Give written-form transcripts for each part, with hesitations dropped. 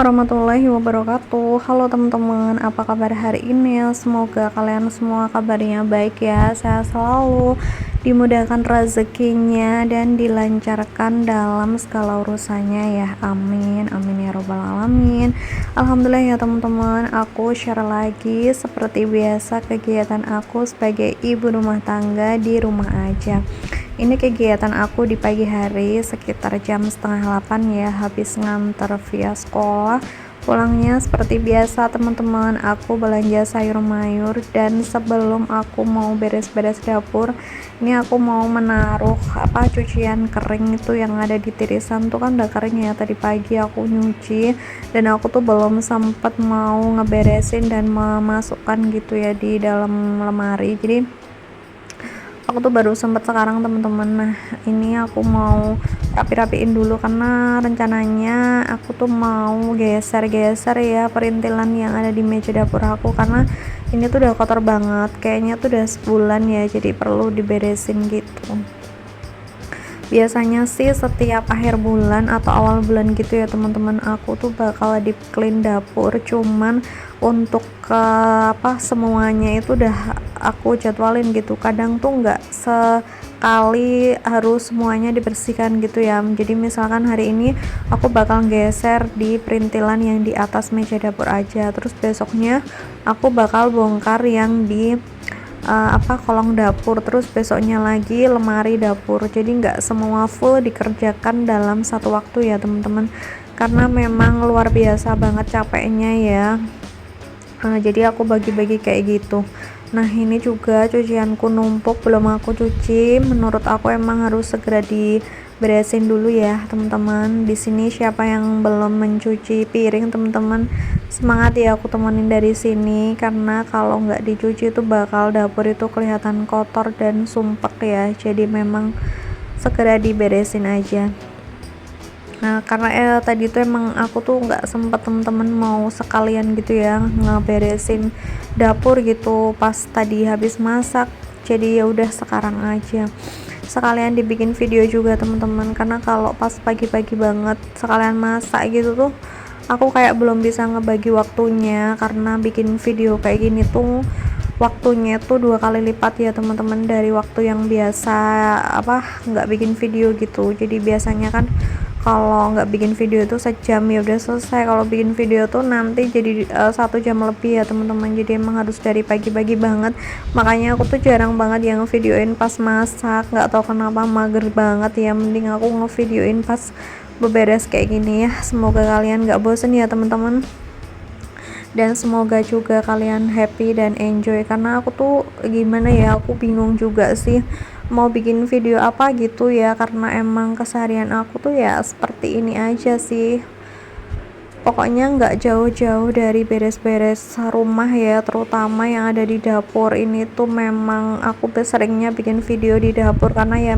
warahmatullahi wabarakatuh. Halo teman-teman, apa kabar hari ini? Semoga kalian semua kabarnya baik ya, sehat selalu, dimudahkan rezekinya dan dilancarkan dalam segala urusannya ya. Amin, amin ya robbal alamin. Alhamdulillah ya teman-teman, aku share lagi seperti biasa kegiatan aku sebagai ibu rumah tangga di rumah aja. Ini kegiatan aku di pagi hari sekitar jam setengah 8 ya, habis nganter via sekolah. Pulangnya seperti biasa teman-teman, aku belanja sayur mayur, dan sebelum aku mau beres-beres dapur, ini aku mau menaruh cucian kering itu yang ada di tirisan tuh kan udah kering ya, tadi pagi aku nyuci dan aku tuh belum sempet mau ngeberesin dan memasukkan gitu ya di dalam lemari. Jadi aku tuh baru sempet sekarang teman-teman. Nah ini aku mau rapi-rapiin dulu karena rencananya aku tuh mau geser-geser ya perintilan yang ada di meja dapur aku, karena ini tuh udah kotor banget, kayaknya tuh udah sebulan ya, jadi perlu diberesin gitu. Biasanya sih setiap akhir bulan atau awal bulan gitu ya teman-teman, aku tuh bakal deep clean dapur, cuman untuk semuanya itu udah aku jadwalin gitu, kadang tuh nggak sekali harus semuanya dibersihkan gitu ya. Jadi misalkan hari ini aku bakal geser di perintilan yang di atas meja dapur aja, terus besoknya aku bakal bongkar yang di kolong dapur, terus besoknya lagi lemari dapur. Jadi nggak semua full dikerjakan dalam satu waktu ya teman-teman, karena memang luar biasa banget capeknya ya. Jadi aku bagi-bagi kayak gitu. Nah ini juga cucianku numpuk belum aku cuci, menurut aku emang harus segera diberesin dulu ya teman-teman. Di sini siapa yang belum mencuci piring teman-teman, semangat ya, aku temenin dari sini, karena kalau nggak dicuci itu bakal dapur itu kelihatan kotor dan sumpek ya, jadi memang segera diberesin aja. Nah karena tadi tuh emang aku tuh nggak sempet temen-temen mau sekalian gitu ya ngeberesin dapur gitu pas tadi habis masak, jadi ya udah sekarang aja sekalian dibikin video juga teman-teman, karena kalau pas pagi-pagi banget sekalian masak gitu tuh aku kayak belum bisa ngebagi waktunya, karena bikin video kayak gini tuh waktunya tuh 2 kali lipat ya teman-teman dari waktu yang biasa nggak bikin video gitu. Jadi biasanya kan kalau nggak bikin video itu sejam ya udah selesai, kalau bikin video tuh nanti jadi 1 jam lebih ya teman-teman. Jadi emang harus dari pagi-pagi banget, makanya aku tuh jarang banget yang videoin pas masak, nggak tahu kenapa mager banget ya, mending aku ngevideoin pas beberes kayak gini ya. Semoga kalian nggak bosen ya teman-teman, dan semoga juga kalian happy dan enjoy, karena aku tuh gimana ya, aku bingung juga sih mau bikin video apa gitu ya, karena emang keseharian aku tuh ya seperti ini aja sih, pokoknya nggak jauh-jauh dari beres-beres rumah ya, terutama yang ada di dapur. Ini tuh memang aku seringnya bikin video di dapur karena ya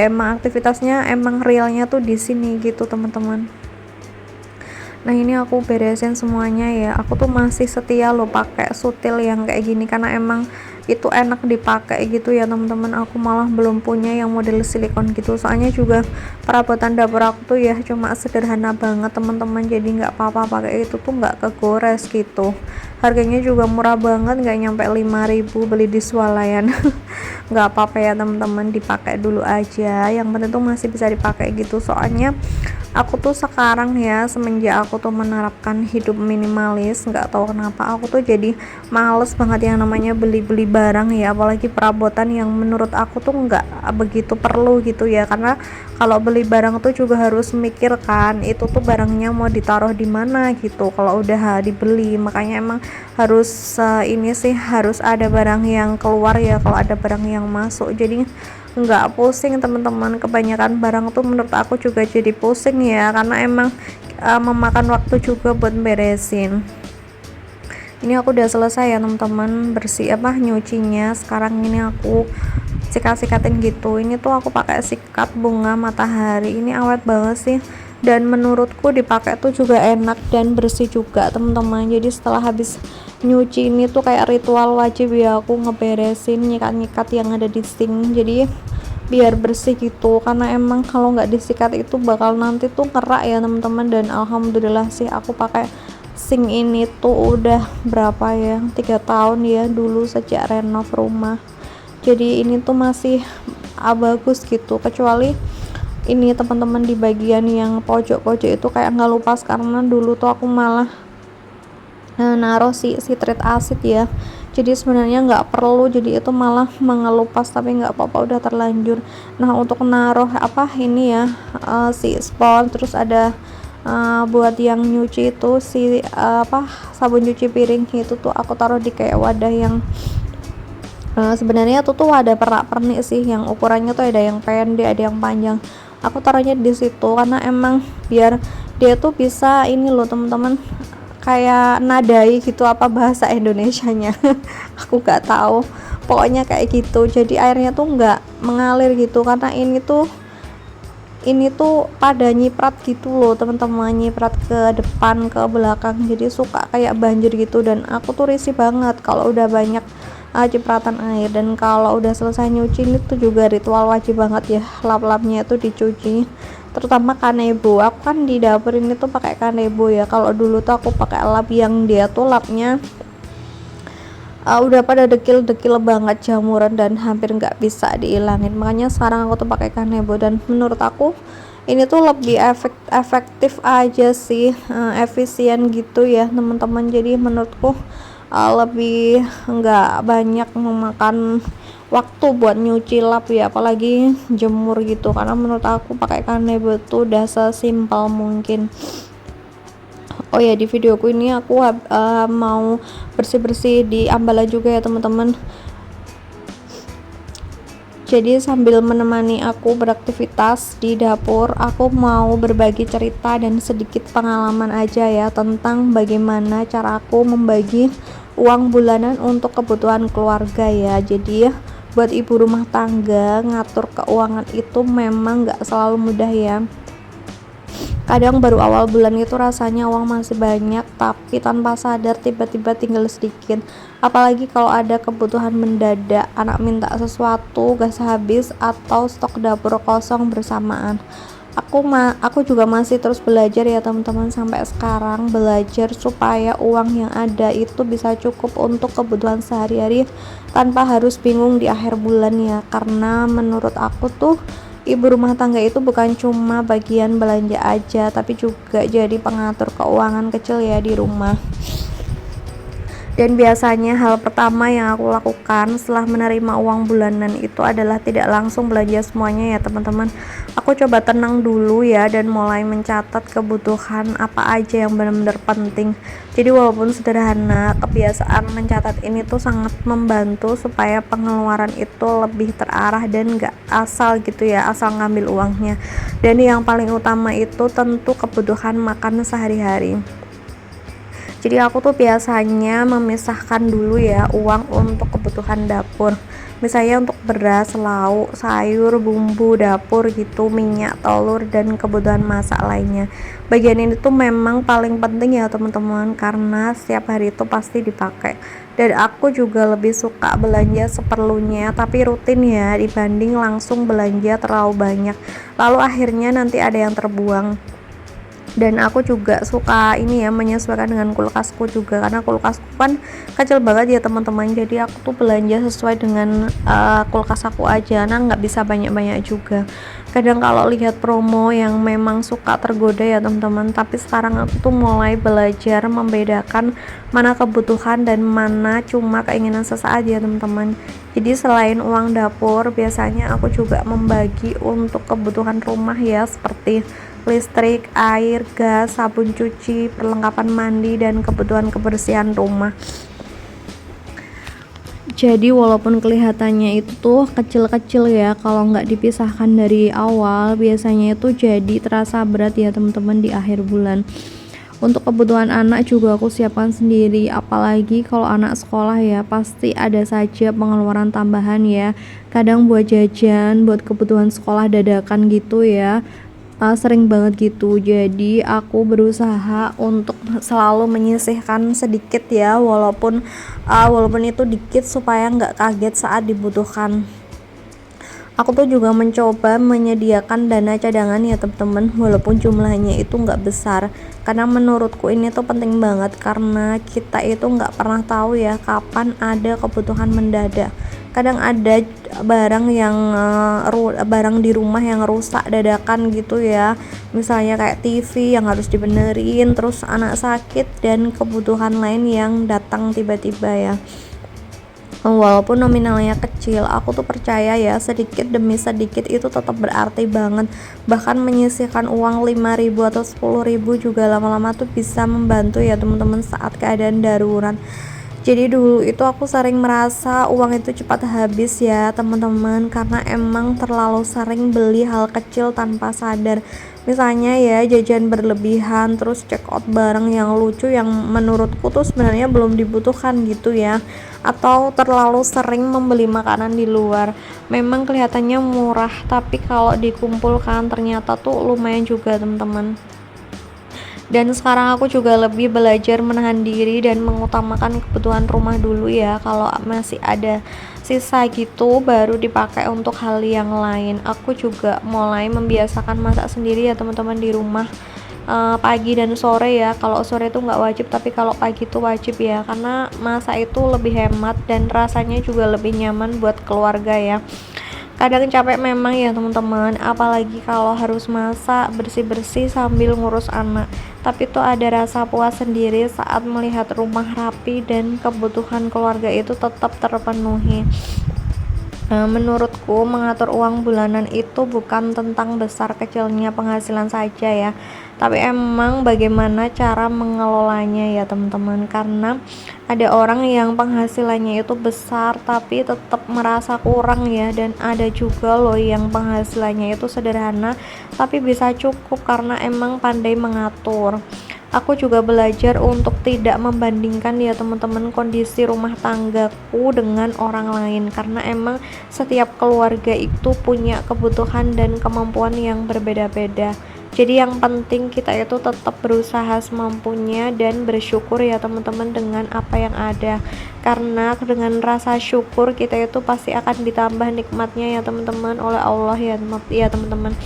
emang aktivitasnya emang realnya tuh di sini gitu teman-teman. Nah ini aku beresin semuanya ya, aku tuh masih setia loh pakai sutil yang kayak gini, karena emang itu enak dipakai gitu ya teman-teman. Aku malah belum punya yang model silikon gitu, soalnya juga perabotan dapur aku tuh ya cuma sederhana banget teman-teman, jadi nggak apa-apa pakai itu tuh nggak kegores gitu. Harganya juga murah banget, nggak nyampe 5.000, beli di swalayan. Nggak apa-apa ya teman-teman, dipakai dulu aja, yang penting tuh masih bisa dipakai gitu. Soalnya aku tuh sekarang ya, semenjak aku tuh menerapkan hidup minimalis, nggak tahu kenapa aku tuh jadi males banget yang namanya beli-beli barang ya, apalagi perabotan yang menurut aku tuh nggak begitu perlu gitu ya. Karena kalau beli barang tuh juga harus mikirkan itu tuh barangnya mau ditaruh di mana gitu kalau udah dibeli, makanya emang harus ini sih harus ada barang yang keluar ya kalau ada barang yang masuk, jadi nggak pusing teman-teman. Kebanyakan barang tuh menurut aku juga jadi pusing ya, karena emang memakan waktu juga buat beresin. Ini aku udah selesai ya teman-teman bersih nyucinya. Sekarang ini aku sikat-sikatin gitu. Ini tuh aku pakai sikat bunga matahari, ini awet banget sih, dan menurutku dipakai tuh juga enak dan bersih juga teman-teman. Jadi setelah habis nyuci ini tuh kayak ritual wajib ya, aku ngeberesin nyikat-nyikat yang ada di sink. Jadi biar bersih gitu, karena emang kalau nggak disikat itu bakal nanti tuh kerak ya teman-teman. Dan alhamdulillah sih aku pakai sink ini tuh udah berapa ya, 3 tahun ya dulu sejak renov rumah, jadi ini tuh masih bagus gitu. Kecuali ini teman-teman di bagian yang pojok-pojok itu kayak nggak lupas, karena dulu tuh aku malah naruh si citric acid ya, jadi sebenarnya nggak perlu, jadi itu malah mengelupas, tapi nggak apa-apa udah terlanjur. Nah untuk naruh apa ini ya, si spons, terus ada buat yang nyuci itu si apa sabun cuci piring itu tuh aku taruh di kayak wadah yang sebenarnya tuh wadah pernak-pernik sih, yang ukurannya tuh ada yang pendek ada yang panjang. Aku taruhnya di situ karena emang biar dia tuh bisa ini loh teman-teman, kayak nadai gitu, apa bahasa Indonesianya aku nggak tahu, pokoknya kayak gitu. Jadi airnya tuh nggak mengalir gitu, karena ini tuh pada nyiprat gitu loh teman-teman, nyiprat ke depan ke belakang, jadi suka kayak banjir gitu. Dan aku tuh risih banget kalau udah banyak cipratan air. Dan kalau udah selesai nyuci ini tuh juga ritual wajib banget ya, lap-lapnya itu dicuci, terutama kanebo. Aku kan di dapur ini tuh pakai kanebo ya, kalau dulu tuh aku pakai lap yang dia tuh lapnya udah pada dekil-dekil banget jamuran dan hampir nggak bisa dihilangin, makanya sekarang aku tuh pakai kanebo. Dan menurut aku ini tuh lebih efektif aja sih, efisien gitu ya teman-teman. Jadi menurutku lebih nggak banyak memakan waktu buat nyuci lap ya, apalagi jemur gitu, karena menurut aku pakai kanebo tuh udah sesimpel mungkin. Oh ya, di videoku ini aku mau bersih-bersih di ambala juga ya teman-teman. Jadi sambil menemani aku beraktivitas di dapur, aku mau berbagi cerita dan sedikit pengalaman aja ya tentang bagaimana cara aku membagi uang bulanan untuk kebutuhan keluarga ya. Jadi ya, buat ibu rumah tangga ngatur keuangan itu memang gak selalu mudah ya. Kadang baru awal bulan itu rasanya uang masih banyak, tapi tanpa sadar tiba-tiba tinggal sedikit. Apalagi kalau ada kebutuhan mendadak, anak minta sesuatu, gas habis, atau stok dapur kosong bersamaan. Aku juga masih terus belajar ya teman-teman, sampai sekarang belajar supaya uang yang ada itu bisa cukup untuk kebutuhan sehari-hari tanpa harus bingung di akhir bulan ya. Karena menurut aku tuh ibu rumah tangga itu bukan cuma bagian belanja aja, tapi juga jadi pengatur keuangan kecil ya di rumah. Dan biasanya hal pertama yang aku lakukan setelah menerima uang bulanan itu adalah tidak langsung belanja semuanya ya teman-teman. Aku coba tenang dulu ya dan mulai mencatat kebutuhan apa aja yang benar-benar penting. Jadi walaupun sederhana, kebiasaan mencatat ini tuh sangat membantu supaya pengeluaran itu lebih terarah dan gak asal gitu ya, asal ngambil uangnya. Dan yang paling utama itu tentu kebutuhan makan sehari-hari. Jadi aku tuh biasanya memisahkan dulu ya uang untuk kebutuhan dapur, misalnya untuk beras, lauk, sayur, bumbu dapur gitu, minyak, telur, dan kebutuhan masak lainnya. Bagian ini tuh memang paling penting ya teman-teman, karena setiap hari itu pasti dipakai. Dan aku juga lebih suka belanja seperlunya tapi rutin ya, dibanding langsung belanja terlalu banyak lalu akhirnya nanti ada yang terbuang. Dan aku juga suka ini ya, menyesuaikan dengan kulkasku juga, karena kulkasku kan kecil banget ya teman-teman, jadi aku tuh belanja sesuai dengan kulkas aku aja, nah nggak bisa banyak-banyak juga. Kadang kalau lihat promo yang memang suka tergoda ya teman-teman, tapi sekarang aku tuh mulai belajar membedakan mana kebutuhan dan mana cuma keinginan sesaat ya teman-teman. Jadi selain uang dapur, biasanya aku juga membagi untuk kebutuhan rumah ya, seperti listrik, air, gas, sabun cuci, perlengkapan mandi, dan kebutuhan kebersihan rumah. Jadi walaupun kelihatannya itu tuh kecil-kecil ya, kalau nggak dipisahkan dari awal, biasanya itu jadi terasa berat ya teman-teman di akhir bulan. Untuk kebutuhan anak juga aku siapkan sendiri, apalagi kalau anak sekolah ya, pasti ada saja pengeluaran tambahan ya. Kadang buat jajan, buat kebutuhan sekolah dadakan gitu ya, sering banget gitu. Jadi aku berusaha untuk selalu menyisihkan sedikit ya, walaupun itu dikit, supaya nggak kaget saat dibutuhkan. Aku tuh juga mencoba menyediakan dana cadangan ya teman-teman, walaupun jumlahnya itu nggak besar, karena menurutku ini tuh penting banget karena kita itu nggak pernah tahu ya kapan ada kebutuhan mendadak. Kadang ada barang yang barang di rumah yang rusak dadakan gitu ya, misalnya kayak TV yang harus dibenerin, terus anak sakit dan kebutuhan lain yang datang tiba-tiba ya. Walaupun nominalnya kecil, aku tuh percaya ya sedikit demi sedikit itu tetap berarti banget. Bahkan menyisihkan uang 5.000 atau 10.000 juga lama-lama tuh bisa membantu ya teman-teman saat keadaan darurat. Jadi dulu itu aku sering merasa uang itu cepat habis ya teman-teman, karena emang terlalu sering beli hal kecil tanpa sadar. Misalnya ya jajan berlebihan, terus check out barang yang lucu yang menurutku tuh sebenarnya belum dibutuhkan gitu ya, atau terlalu sering membeli makanan di luar. Memang kelihatannya murah, tapi kalau dikumpulkan ternyata tuh lumayan juga teman-teman. Dan sekarang aku juga lebih belajar menahan diri dan mengutamakan kebutuhan rumah dulu ya. Kalau masih ada sisa gitu baru dipakai untuk hal yang lain. Aku juga mulai membiasakan masak sendiri ya teman-teman di rumah, pagi dan sore ya. Kalau sore itu nggak wajib, tapi kalau pagi itu wajib ya, karena masak itu lebih hemat dan rasanya juga lebih nyaman buat keluarga ya. Kadang capek memang ya teman-teman, apalagi kalau harus masak, bersih-bersih sambil ngurus anak. Tapi tuh ada rasa puas sendiri saat melihat rumah rapi dan kebutuhan keluarga itu tetap terpenuhi. Menurutku mengatur uang bulanan itu bukan tentang besar kecilnya penghasilan saja ya, tapi emang bagaimana cara mengelolanya ya teman-teman. Karena ada orang yang penghasilannya itu besar tapi tetap merasa kurang ya, dan ada juga loh yang penghasilannya itu sederhana tapi bisa cukup karena emang pandai mengatur. Aku juga belajar untuk tidak membandingkan ya teman-teman kondisi rumah tanggaku dengan orang lain, karena emang setiap keluarga itu punya kebutuhan dan kemampuan yang berbeda-beda. Jadi yang penting kita itu tetap berusaha semampunya dan bersyukur ya teman-teman dengan apa yang ada, karena dengan rasa syukur kita itu pasti akan ditambah nikmatnya ya teman-teman oleh Allah ya teman-teman.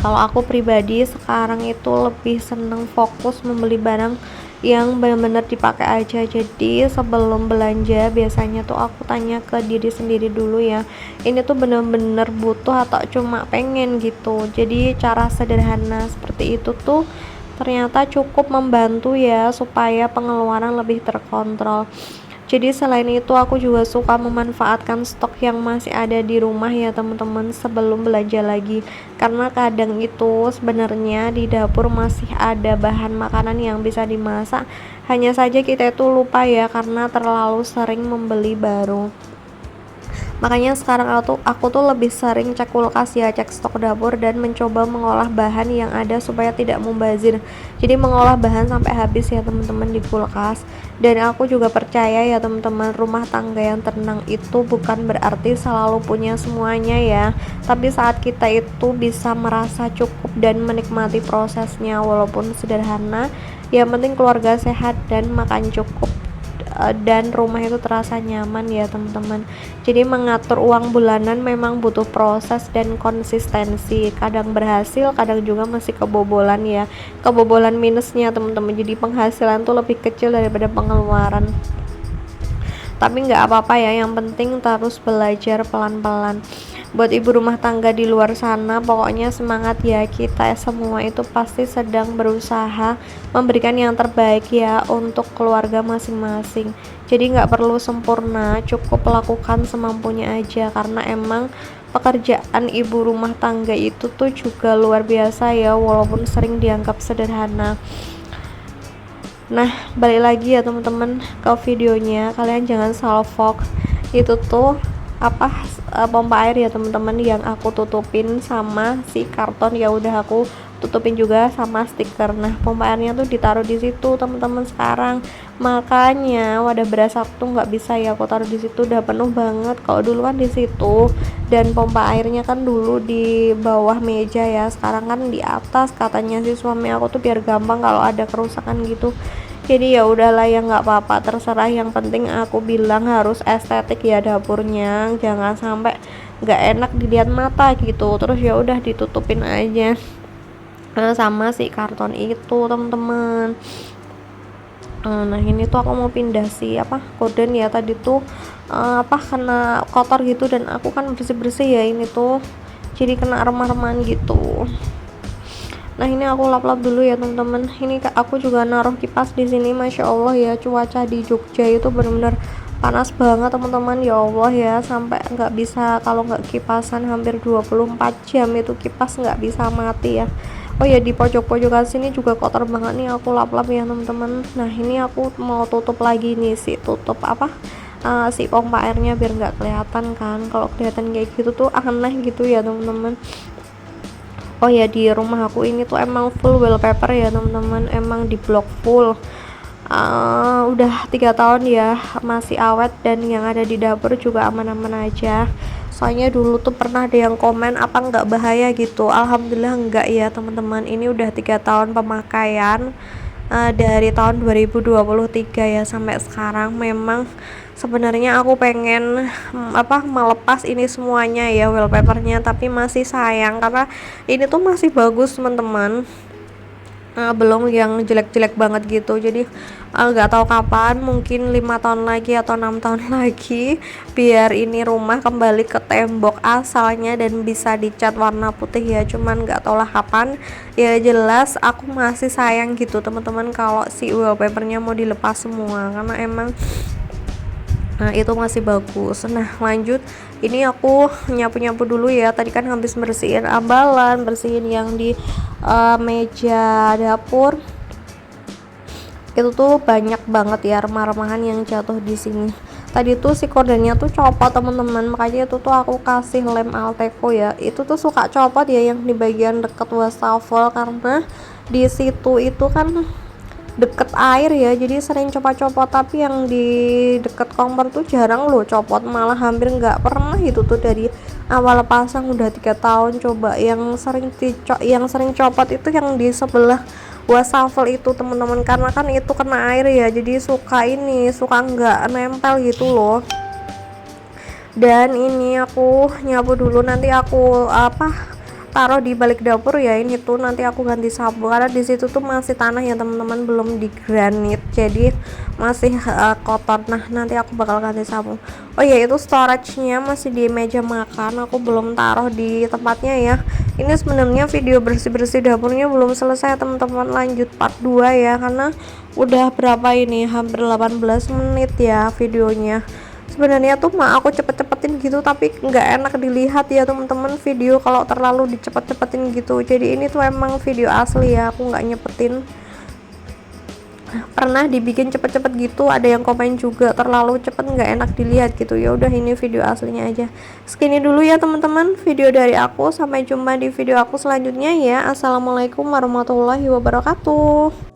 Kalau aku pribadi sekarang itu lebih seneng fokus membeli barang yang benar-benar dipakai aja. Jadi sebelum belanja biasanya tuh aku tanya ke diri sendiri dulu ya, ini tuh benar-benar butuh atau cuma pengen gitu. Jadi cara sederhana seperti itu tuh ternyata cukup membantu ya supaya pengeluaran lebih terkontrol. Jadi selain itu aku juga suka memanfaatkan stok yang masih ada di rumah ya teman-teman sebelum belanja lagi, karena kadang itu sebenarnya di dapur masih ada bahan makanan yang bisa dimasak, hanya saja kita itu lupa ya karena terlalu sering membeli baru. Makanya sekarang aku tuh lebih sering cek kulkas ya, cek stok dapur dan mencoba mengolah bahan yang ada supaya tidak mubazir. Jadi mengolah bahan sampai habis ya teman-teman di kulkas. Dan aku juga percaya ya teman-teman, rumah tangga yang tenang itu bukan berarti selalu punya semuanya ya, tapi saat kita itu bisa merasa cukup dan menikmati prosesnya walaupun sederhana, yang penting keluarga sehat dan makan cukup, dan rumah itu terasa nyaman ya teman-teman. Jadi mengatur uang bulanan memang butuh proses dan konsistensi, kadang berhasil kadang juga masih kebobolan ya, kebobolan minusnya teman-teman. Jadi penghasilan tuh lebih kecil daripada pengeluaran, tapi nggak apa-apa ya, yang penting terus belajar pelan-pelan. Buat ibu rumah tangga di luar sana, pokoknya semangat ya, kita semua itu pasti sedang berusaha memberikan yang terbaik ya untuk keluarga masing-masing. Jadi nggak perlu sempurna, cukup lakukan semampunya aja, karena emang pekerjaan ibu rumah tangga itu tuh juga luar biasa ya, walaupun sering dianggap sederhana. Nah, balik lagi ya teman-teman ke videonya, kalian jangan salfok itu tuh pompa air ya teman-teman yang aku tutupin sama si karton, ya udah aku tutupin juga sama stiker. Nah, pompa airnya tuh ditaruh di situ teman-teman sekarang, makanya wadah beras aku tuh nggak bisa ya aku taruh di situ, udah penuh banget. Kalau dulu kan di situ, dan pompa airnya kan dulu di bawah meja ya, sekarang kan di atas, katanya si suami aku tuh biar gampang kalau ada kerusakan gitu. Jadi ya udahlah ya nggak apa-apa, terserah, yang penting aku bilang harus estetik ya dapurnya, jangan sampai nggak enak dilihat mata gitu. Terus ya udah ditutupin aja sama si karton itu teman-teman. Nah ini tuh aku mau pindah si gorden ya, tadi tuh kena kotor gitu, dan aku kan bersih-bersih ya ini tuh, jadi kena remah-remahan gitu. Nah ini aku lap-lap dulu ya teman-teman. Ini aku juga naruh kipas di sini. Masya Allah ya, cuaca di Jogja itu benar-benar panas banget teman-teman, ya Allah ya, sampai nggak bisa, kalau nggak kipasan hampir 24 jam itu kipas nggak bisa mati ya. Oh ya, di pojok-pojokan sini juga kotor banget nih, aku lap-lap ya teman-teman. Nah ini aku mau tutup lagi nih, tutup si pompa airnya biar nggak kelihatan kan. Kalau kelihatan kayak gitu tuh aneh gitu ya teman-teman. Oh ya, di rumah aku ini tuh emang full wallpaper ya teman-teman, emang di blok full. Udah 3 tahun ya, masih awet, dan yang ada di dapur juga aman-aman aja. Soalnya dulu tuh pernah ada yang komen apa nggak bahaya gitu, alhamdulillah enggak ya teman-teman. Ini udah 3 tahun pemakaian, dari tahun 2023 ya sampai sekarang. Memang sebenarnya aku pengen melepas ini semuanya ya wallpapernya, tapi masih sayang karena ini tuh masih bagus teman-teman. Belum yang jelek-jelek banget gitu. Jadi nggak tahu kapan, mungkin 5 tahun lagi atau 6 tahun lagi, biar ini rumah kembali ke tembok asalnya dan bisa dicat warna putih ya. Cuman nggak tahu lah kapan. Ya jelas aku masih sayang gitu teman-teman kalau si wallpapernya mau dilepas semua, karena emang itu masih bagus. Nah lanjut, ini aku nyapu-nyapu dulu ya. Tadi kan habis bersihin ambalan, bersihin yang di meja dapur. Itu tuh banyak banget ya remah-remahan yang jatuh di sini. Tadi tuh si kordennya tuh copot teman-teman, makanya itu tuh aku kasih lem Alteco ya. Itu tuh suka copot ya yang di bagian deket wastafel, karena di situ itu kan deket air ya, jadi sering copot-copot. Tapi yang di deket kompor tuh jarang loh copot, malah hampir nggak pernah itu tuh dari awal pasang. Udah 3 tahun coba. Yang sering copot itu yang di sebelah wastafel itu teman-teman, karena kan itu kena air ya, jadi suka nggak nempel gitu loh. Dan ini aku nyapu dulu, nanti aku taruh di balik dapur ya. Ini tuh nanti aku ganti sapu, karena di situ tuh masih tanah ya teman-teman, belum di granit, jadi masih kotor. Nah nanti aku bakal ganti sapu. Oh ya, itu storage-nya masih di meja makan, aku belum taruh di tempatnya ya. Ini sebenarnya video bersih-bersih dapurnya belum selesai teman-teman, lanjut part 2 ya, karena udah berapa ini, hampir 18 menit ya videonya. Sebenarnya tuh aku cepet-cepetin gitu, tapi nggak enak dilihat ya teman-teman video kalau terlalu dicepet-cepetin gitu. Jadi ini tuh emang video asli ya, aku nggak nyepetin. Pernah dibikin cepet-cepet gitu, ada yang komen juga terlalu cepet nggak enak dilihat gitu. Ya udah, ini video aslinya aja. Segini dulu ya teman-teman video dari aku, sampai jumpa di video aku selanjutnya ya. Assalamualaikum warahmatullahi wabarakatuh.